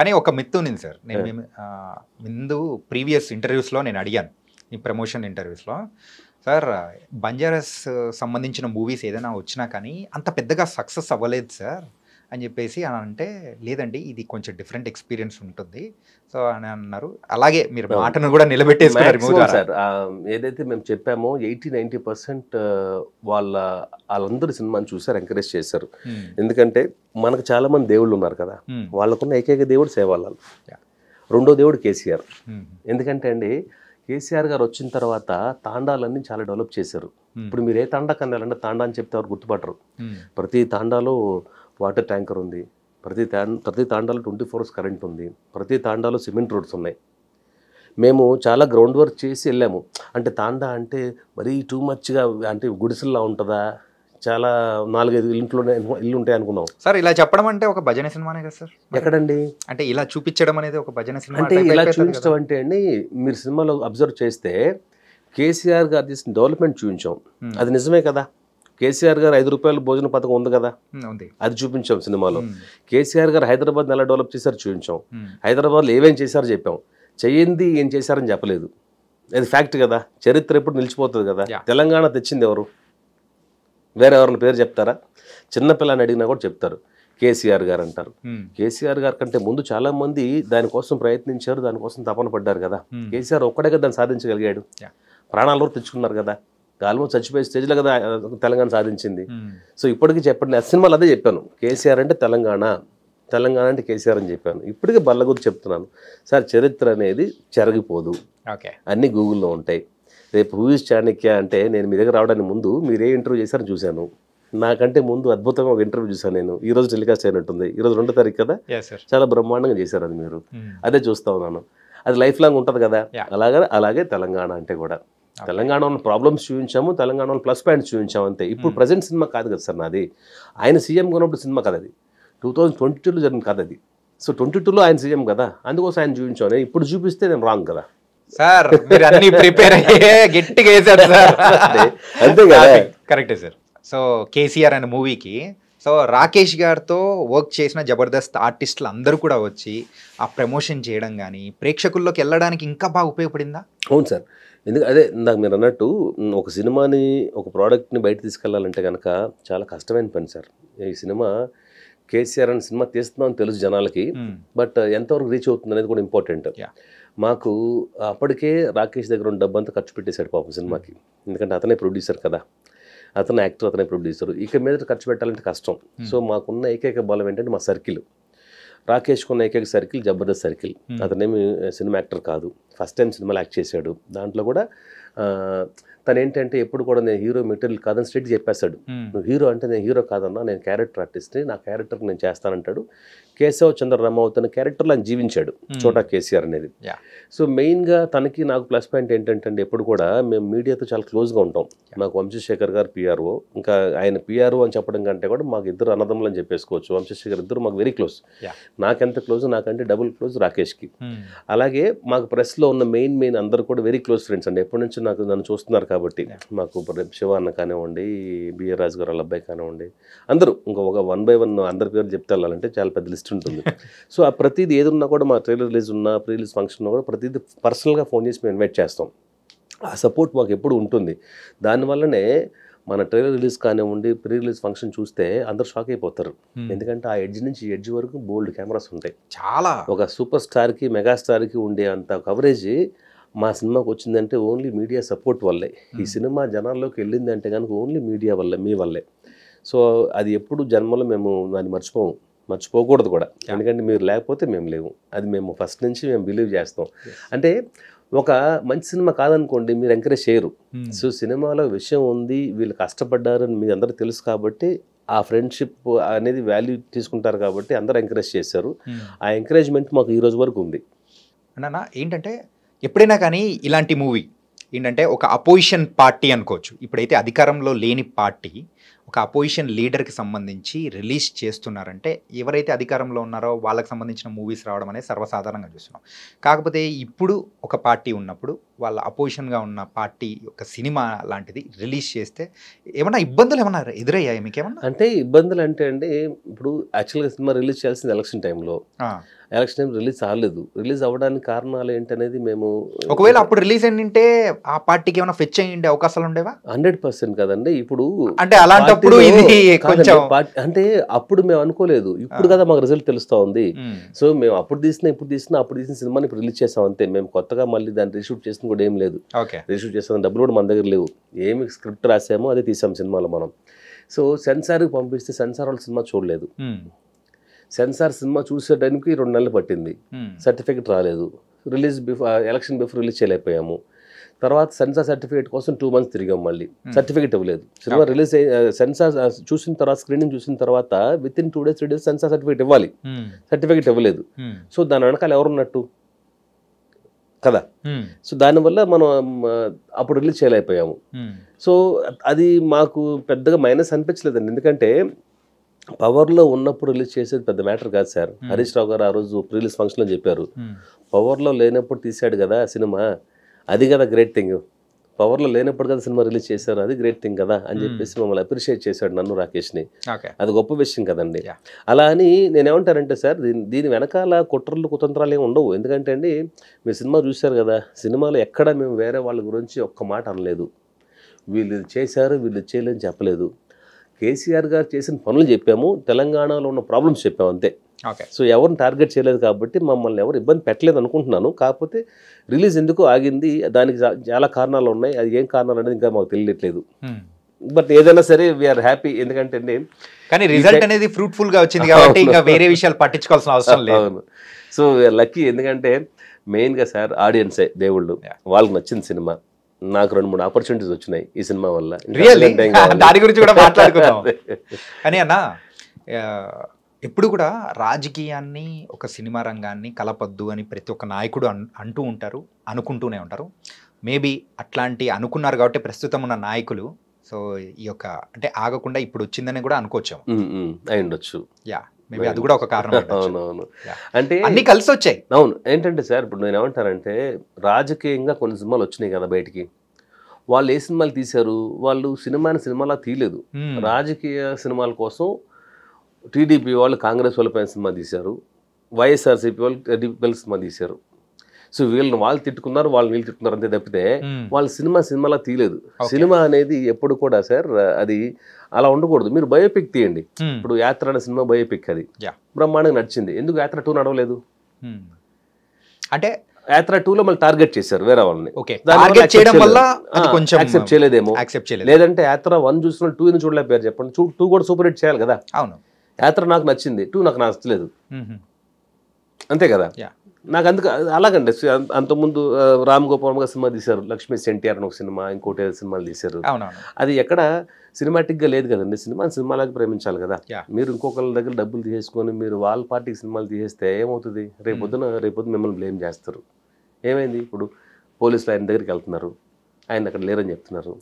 కానీ ఒక మిత్ ఉంది సార్. నేను ముందు ప్రీవియస్ ఇంటర్వ్యూస్లో నేను అడిగాను, ఈ ప్రమోషన్ ఇంటర్వ్యూస్లో, సార్ బంజారాస్ సంబంధించిన మూవీస్ ఏదైనా వచ్చినా కానీ అంత పెద్దగా సక్సెస్ అవ్వలేదు సార్ అని చెప్పేసి అని అంటే, లేదండి ఇది కొంచెం డిఫరెంట్ ఎక్స్పీరియన్స్ ఉంటుంది సో అని అన్నారు. అలాగే మీరు మాటను కూడా నిలబెట్టేసుకున్నారు సార్. ఏదైతే మేము చెప్పామో 80-90% వాళ్ళందరూ సినిమాని చూసారు, ఎంకరేజ్ చేశారు. ఎందుకంటే మనకు చాలా మంది దేవుళ్ళు ఉన్నారు కదా, వాళ్ళకున్న ఏకైక దేవుడు సేవాలాల్, రెండో దేవుడు కేసీఆర్. ఎందుకంటే అండి కేసీఆర్ గారు వచ్చిన తర్వాత తాండాలన్నీ చాలా డెవలప్ చేశారు. ఇప్పుడు మీరు ఏ తాండా కన్నాలంటే తాండా అని చెప్తే ఎవరు గుర్తుపట్టరు. ప్రతి తాండాలో వాటర్ ట్యాంకర్ ఉంది, ప్రతి తాండాలో 24 hours కరెంట్ ఉంది, ప్రతి తాండాలో సిమెంట్ రోడ్స్ ఉన్నాయి. మేము చాలా గ్రౌండ్ వర్క్ చేసి వెళ్ళాము. అంటే తాండా అంటే మరీ టూ మచ్గా అంటే గుడిసెల్లా ఉంటుందా, చాలా 4-5 ఇల్లు ఉంటాయి అనుకున్నాం సార్. ఇలా చెప్పడం అంటే ఒక భజన సినిమానే కదా సార్? ఎక్కడండి అంటే ఇలా చూపించడం అనేది ఒక భజన సినిమా అంటే ఇలా చూపించడం అంటే అండి, మీరు సినిమాలో అబ్జర్వ్ చేస్తే కేసీఆర్ గారు చేసిన డెవలప్మెంట్ చూపించాం, అది నిజమే కదా. కేసీఆర్ గారు 5 రూపాయల భోజన పథకం ఉంది కదా, అది చూపించాం సినిమాలో. కేసీఆర్ గారు హైదరాబాద్ ఎలా డెవలప్ చేశారు చూపించాం, హైదరాబాద్లో ఏమేం చేశారో చెప్పాం, చెయ్యింది ఏం చేశారని చెప్పలేదు. అది ఫ్యాక్ట్ కదా, చరిత్ర ఎప్పుడు నిలిచిపోతుంది కదా. తెలంగాణ తెచ్చింది ఎవరు? వేరే ఎవరిని పేరు చెప్తారా? చిన్నపిల్లని అడిగినా కూడా చెప్తారు కేసీఆర్ గారు అంటారు. కేసీఆర్ గారి కంటే ముందు చాలా మంది దానికోసం ప్రయత్నించారు, దానికోసం తపన పడ్డారు కదా. కేసీఆర్ ఒక్కడే కదా దాన్ని సాధించగలిగాడు. ప్రాణాలు తెచ్చుకున్నారు కదా, ఆల్మోస్ట్ చచ్చిపోయే స్టేజ్లో కదా తెలంగాణ సాధించింది. సో ఇప్పటికీ చెప్పండి, ఆ సినిమాలో అదే చెప్పాను, కేసీఆర్ అంటే తెలంగాణ, తెలంగాణ అంటే కేసీఆర్ అని చెప్పాను. ఇప్పటికీ బల్లగుర్తు చెప్తున్నాను సార్, చరిత్ర అనేది చెరగిపోదు, అన్నీ గూగుల్లో ఉంటాయి. రేపు హూ ఇస్ చాణక్య అంటే నేను మీ దగ్గర రావడానికి ముందు మీరే ఇంటర్వ్యూ చేశారని చూశాను. నాకంటే ముందు అద్భుతంగా ఒక ఇంటర్వ్యూ చూసాను నేను. ఈ రోజు టెలికాస్ట్ అయినట్టుంది, ఈరోజు 2వ తారీఖు కదా, చాలా బ్రహ్మాండంగా చేశారు అది. మీరు అదే చూస్తా ఉన్నాను, అది లైఫ్ లాంగ్ ఉంటుంది కదా. అలాగే తెలంగాణ అంటే కూడా తెలంగాణ ఉన్న ప్రాబ్లమ్స్ చూపించాము, తెలంగాణ ప్లస్ పాయింట్స్ చూపించాము అంతే. ఇప్పుడు ప్రజెంట్ సినిమా కాదు కదా సార్ నాది, ఆయన సీఎంగా ఉన్నప్పుడు సినిమా కదా అది, 2022లో జరిగిన కాదు అది. సో 22లో ఆయన సీఎం కదా, అందుకోసం ఆయన చూపించాను. ఇప్పుడు చూపిస్తే నేను రాంగ్ కదా సార్. మీరు అన్ని ప్రిపేర్ అయ్యే గట్టిగా వేసారు సార్. అంతే కదా, కరెక్టే సార్. సో కేసీఆర్ అనే మూవీకి సో రాకేష్ గారితో వర్క్ చేసిన జబర్దస్త్ ఆర్టిస్టులు అందరూ కూడా వచ్చి ఆ ప్రమోషన్ చేయడం కానీ ప్రేక్షకుల్లోకి వెళ్ళడానికి ఇంకా బాగా ఉపయోగపడిందా? అవును సార్. అదే ఇందాక మీరు అన్నట్టు ఒక సినిమాని, ఒక ప్రోడక్ట్ని బయట తీసుకెళ్లాలంటే కనుక చాలా కష్టమైన పని సార్. ఈ సినిమా కేసీఆర్ అనే సినిమా తీస్తున్నామని తెలుసు జనాలకి, బట్ ఎంతవరకు రీచ్ అవుతుంది అనేది కూడా ఇంపార్టెంట్. మాకు అప్పటికే రాకేష్ దగ్గర ఉన్న డబ్బంతా ఖర్చు పెట్టేశాడు పాపం సినిమాకి, ఎందుకంటే అతనే ప్రొడ్యూసర్ కదా, అతనే యాక్టర్, అతనే ప్రొడ్యూసర్. ఇక మీద ఖర్చు పెట్టాలంటే కష్టం. సో మాకున్న ఏకైక బలం ఏంటంటే మా సర్కిల్. రాకేష్కి ఉన్న ఏకైక సర్కిల్ జబర్దస్త్ సర్కిల్. అతనేమి సినిమా యాక్టర్ కాదు, ఫస్ట్ టైం సినిమాలో యాక్ట్ చేశాడు. దాంట్లో కూడా తను ఏంటంటే ఎప్పుడు కూడా నేను హీరో మెటీరియల్ కాదని స్ట్రైట్ చెప్పేస్తాడు. నువ్వు హీరో అంటే నేను హీరో కాదన్నా, నేను క్యారెక్టర్ ఆర్టిస్ట్ని, నా క్యారెక్టర్కి నేను చేస్తానంటాడు. కేశవ్ చంద్ర రామావత్ అనే క్యారెక్టర్లో ఆయన జీవించాడు చోటా కేసీఆర్ అనేది. సో మెయిన్గా తనకి నాకు ప్లస్ పాయింట్ ఏంటంటే ఎప్పుడు కూడా మేము మీడియాతో చాలా క్లోజ్గా ఉంటాం. మాకు వంశశేఖర్ గారు పిఆర్ఓ, ఇంకా ఆయన పిఆర్ఓ అని చెప్పడం కంటే కూడా మాకు ఇద్దరు అన్నదమ్ములు అని చెప్పేసుకోవచ్చు. వంశశేఖర్ ఇద్దరు మాకు వెరీ క్లోజ్. నాకెంత క్లోజ్, నాకంటే డబుల్ క్లోజ్ రాకేష్కి. అలాగే మాకు ప్రెస్లో ఉన్న మెయిన్ అందరూ కూడా వెరీ క్లోజ్ ఫ్రెండ్స్ అండి. ఎప్పటి నుంచి నన్ను చూస్తున్నారు కాబట్టి. మాకు శివ అన్న కానివ్వండి, బిఆర్ రాజు గారు వాళ్ళ అబ్బాయి కానివ్వండి, అందరూ ఇంకా ఒక 1 by 1 అందరి పేరు చెప్తే వెళ్ళాలంటే చాలా పెద్ద లిస్ట్ ఉంటుంది. సో ఆ ప్రతిదీ ఏదున్నా కూడా మా ట్రైలర్ రిలీజ్ ఉన్నా, ప్రీ రిలీజ్ ఫంక్షన్ ఉన్నా కూడా ప్రతిదీ పర్సనల్గా ఫోన్ చేసి మేము ఇన్వైట్ చేస్తాం. ఆ సపోర్ట్ మాకు ఎప్పుడు ఉంటుంది. దానివల్లనే మన ట్రైలర్ రిలీజ్ కానివ్వండి, ప్రీ రిలీజ్ ఫంక్షన్ చూస్తే అందరూ షాక్ అయిపోతారు. ఎందుకంటే ఆ ఎడ్జ్ నుంచి ఈ ఎడ్జ్ వరకు బోల్డ్ కెమెరాస్ ఉంటాయి. చాలా ఒక సూపర్ స్టార్కి, మెగాస్టార్కి ఉండే అంత కవరేజ్ మా సినిమాకి వచ్చిందంటే ఓన్లీ మీడియా సపోర్ట్ వల్లే. ఈ సినిమా జనాల్లోకి వెళ్ళింది అంటే కనుక ఓన్లీ మీడియా వల్లే, మీ వల్లే. సో అది ఎప్పుడు జన్మలో మేము దాన్ని మర్చిపోకూడదు కూడా. ఎందుకంటే మీరు లేకపోతే మేము లేవు, అది మేము ఫస్ట్ నుంచి మేము బిలీవ్ చేస్తాం. అంటే ఒక మంచి సినిమా కాదనుకోండి మీరు ఎంకరేజ్ చేయరు. సో సినిమాలో విషయం ఉంది, వీళ్ళు కష్టపడ్డారని మీ అందరూ తెలుసు కాబట్టి ఆ ఫ్రెండ్షిప్ అనేది వాల్యూ తీసుకుంటారు కాబట్టి అందరూ ఎంకరేజ్ చేశారు. ఆ ఎంకరేజ్మెంట్ మాకు ఈ రోజు వరకు ఉంది. అన్న ఏంటంటే ఎప్పుడైనా కానీ ఇలాంటి మూవీ ఏంటంటే ఒక అపోజిషన్ పార్టీ అనుకోవచ్చు, ఇప్పుడైతే అధికారంలో లేని పార్టీ ఒక అపోజిషన్ లీడర్కి సంబంధించి రిలీజ్ చేస్తున్నారంటే ఎవరైతే అధికారంలో ఉన్నారో వాళ్ళకి సంబంధించిన మూవీస్ రావడం అనేది సర్వసాధారణంగా చూస్తున్నాం. కాకపోతే ఇప్పుడు ఒక పార్టీ ఉన్నప్పుడు వాళ్ళ అపోజిషన్గా ఉన్న పార్టీ ఒక సినిమా లాంటిది రిలీజ్ చేస్తే ఏమన్నా ఇబ్బందులు ఏమన్నా ఎదురయ్యాయి మీకేమన్నా? అంటే ఇబ్బందులు అంటే అండి, ఇప్పుడు యాక్చువల్గా సినిమా రిలీజ్ చేయాల్సింది ఎలక్షన్ టైంలో. ఎలక్షన్ టైం రిలీజ్ అవ్వలేదు. రిలీజ్ అవ్వడానికి కారణాలు ఏంటనేది మేము ఒకవేళ అప్పుడు రిలీజ్ అయింటే ఆ పార్టీకి ఏమైనా ఫెచ్ అయ్యే అవకాశాలు ఉండేవా? 100% కదండి. ఇప్పుడు అంటే అలాంటప్పుడు ఇది కొంచెం అంటే అప్పుడు మేము అనుకోలేదు, ఇప్పుడు కదా మాకు రిజల్ట్ తెలుస్తా ఉంది. సో మేము అప్పుడు తీసిన సినిమాని ఇప్పుడు రిలీజ్ చేసాం అంతే. మేము కొత్తగా మళ్ళీ దాన్ని రీషూట్ చేసిన కూడా ఏం లేదు. రీషూట్ చేసిన డబ్బులు కూడా మన దగ్గర లేవు. ఏమి స్క్రిప్ట్ రాసామో అదే తీసాం సినిమాలో మనం. సో సెన్సార్కి పంపిస్తే సెన్సార్ వాళ్ళు సినిమా చూడలేదు. సెన్సార్ సినిమా చూసేటానికి 2 నెలలు పట్టింది. సర్టిఫికెట్ రాలేదు. రిలీజ్ ఎలక్షన్ బిఫోర్ రిలీజ్ చేయలేకపోయాము. తర్వాత సెన్సార్ సర్టిఫికేట్ కోసం 2 months తిరిగాం. మళ్ళీ సర్టిఫికేట్ ఇవ్వలేదు. సినిమా రిలీజ్ సెన్సార్ చూసిన తర్వాత, స్క్రీనింగ్ చూసిన తర్వాత within 2 days 3 days censor certificate ఇవ్వాలి. సర్టిఫికేట్ ఇవ్వలేదు. సో దాని వెనకాల ఎవరున్నట్టు కదా. సో దానివల్ల మనం అప్పుడు రిలీజ్ చేయలేకపోయాము. సో అది మాకు పెద్దగా మైనస్ అనిపించలేదండి. ఎందుకంటే పవర్లో ఉన్నప్పుడు రిలీజ్ చేసేది పెద్ద మ్యాటర్ కాదు సార్. హరీష్ రావు గారు ఆ రోజు రిలీజ్ ఫంక్షన్లో చెప్పారు, పవర్లో లేనప్పుడు తీశాడు కదా సినిమా, అది కదా గ్రేట్ థింగ్. పవర్లో లేనప్పుడు కదా సినిమా రిలీజ్ చేశారు, అది గ్రేట్ థింగ్ కదా అని చెప్పేసి మమ్మల్ని అప్రిషియేట్ చేశాడు, నన్ను రాకేష్ని. అది గొప్ప విషయం కదండి. అలా అని నేనేమంటానంటే సార్, దీని వెనకాల కుట్రలు కుతంత్రాలు ఏమి ఉండవు. ఎందుకంటే అండి, మీరు సినిమా చూశారు కదా, సినిమాలో ఎక్కడ మేము వేరే వాళ్ళ గురించి ఒక్క మాట అనలేదు. వీళ్ళు చేశారు, వీళ్ళు చేయలేదని చెప్పలేదు. కేసీఆర్ గారు చేసిన పనులు చెప్పాము, తెలంగాణలో ఉన్న ప్రాబ్లమ్స్ చెప్పాము అంతే. సో ఎవరిని టార్గెట్ చేయలేదు కాబట్టి మమ్మల్ని ఎవరు ఇబ్బంది పెట్టలేదు అనుకుంటున్నాను. కాకపోతే రిలీజ్ ఎందుకు ఆగింది, దానికి చాలా కారణాలు ఉన్నాయి. అది ఏం కారణాలు అనేది ఇంకా మాకు తెలియట్లేదు. బట్ ఏదైనా సరే వీఆర్ హ్యాపీ. ఎందుకంటే కానీ రిజల్ట్ అనేది ఫ్రూట్ఫుల్ గా వచ్చింది కాబట్టి ఇంకా వేరే విషయాలు పట్టించుకోవాల్సిన అవసరం లేదు. అవును. So we are lucky. ఎందుకంటే మెయిన్గా సార్ ఆడియన్సే దేవుళ్ళు. వాళ్ళకి నచ్చింది సినిమా. నాకు 2-3 ఆపర్చునిటీస్ వచ్చినాయి ఈ సినిమా వల్ల. దాని గురించి కూడా మాట్లాడుకుందాం. కానీ అన్న, ఎప్పుడు కూడా రాజకీయాన్ని, ఒక సినిమా రంగాన్ని కలపద్దు అని ప్రతి ఒక్క నాయకుడు అంటూ ఉంటారు, అనుకుంటూనే ఉంటారు. మేబీ అట్లాంటి అనుకున్నారు కాబట్టి ప్రస్తుతం ఉన్న నాయకులు సో ఈ యొక్క అంటే ఆగకుండా ఇప్పుడు వచ్చిందని కూడా అనుకోవచ్చు. అయి ఉండొచ్చు. యా, మేబీ అది కూడా ఒక కారణం. అవునవును. అంటే అన్ని కలిసి వచ్చాయి. అవును. ఏంటంటే సార్, ఇప్పుడు నేను ఏమంటానంటే, రాజకీయంగా కొన్ని సినిమాలు వచ్చినాయి కదా బయటికి. వాళ్ళు ఏ సినిమాలు తీశారు, వాళ్ళు సినిమాలా తీయలేదు. రాజకీయ సినిమాల కోసం టీడీపీ వాళ్ళు కాంగ్రెస్ వాళ్ళపైన సినిమా తీశారు, వైఎస్ఆర్సీపీ వాళ్ళు టీడీపీ సినిమా తీశారు. సో వాళ్ళు తిట్టుకున్నారు, వీళ్ళు తిట్టుకున్నారు అంతే తప్పితే వాళ్ళు సినిమాలా తీయలేదు. సినిమా అనేది ఎప్పుడు కూడా సార్ అది అలా ఉండకూడదు. మీరు బయోపిక్ తీయండి. ఇప్పుడు యాత్ర అనే సినిమా బయోపిక్, అది బ్రహ్మాండంగా నడిచింది. ఎందుకు యాత్ర 2 నడవలేదు? అంటే యాత్ర 2లో మళ్ళీ టార్గెట్ చేశారు వేరే వాళ్ళని. యాక్సెప్ట్ చేయలేదేమో. లేదంటే యాత్ర 1 చూసిన 2 చూడలేకపోయారు. చెప్పండి, 2 కూడా సూపర్ హిట్ చేయాలి కదా. అవును. యాత్ర నాకు నచ్చింది, 2 నాకు నచ్చలేదు, అంతే కదా. నాకు అందుకు అలాగండి. అంతకుముందు రామ్ గోపాల్ గారు సినిమా తీశారు, లక్ష్మీ ఎన్టీఆర్ అని ఒక సినిమా, ఇంకోటి సినిమాలు తీశారు. అది ఎక్కడ సినిమాటిక్గా లేదు కదండి. సినిమాలాగా ప్రేమించాలి కదా. మీరు ఇంకొకరి దగ్గర డబ్బులు తీసేసుకొని మీరు వాళ్ళ పార్టీకి సినిమాలు తీసేస్తే ఏమవుతుంది? రేపొద్దున మిమ్మల్ని బ్లేమ్ చేస్తారు. ఏమైంది? ఇప్పుడు పోలీసులు ఆయన దగ్గరికి వెళ్తున్నారు, ఆయన అక్కడ లేరని చెప్తున్నారు.